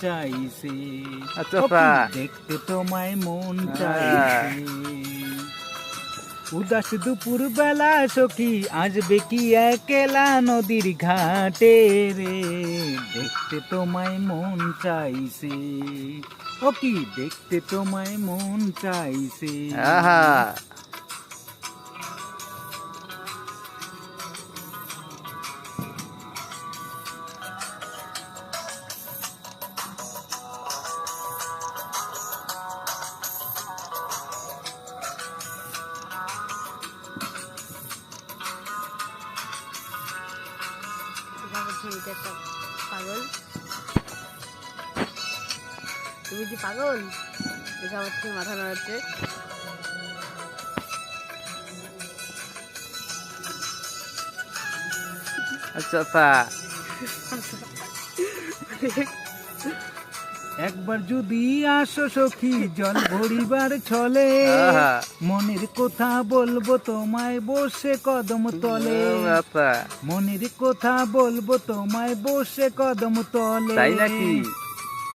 চাইছে আচ্ছা দেখতে তোমায় মন চাইছে। উদাস দুপুর বেলা সখী আসবে কি একলা নদীর ঘাটে রে, দেখতে তোমায় মন চাইছে। ও কি দেখতে তোমায় মন চাইছে। আহা পাগল, তুমি কি পাগল? দেখে আমার থেকে মাথা নাড়াচ্ছে। আচ্ছা একবার যদি আসো সখী জল ভরিবার ছলে, মনের কথা বলবো তোমায় বসে কদম তলে। মনের কথা বলবো তোমায় বসে কদম তলে। তাই নাকি?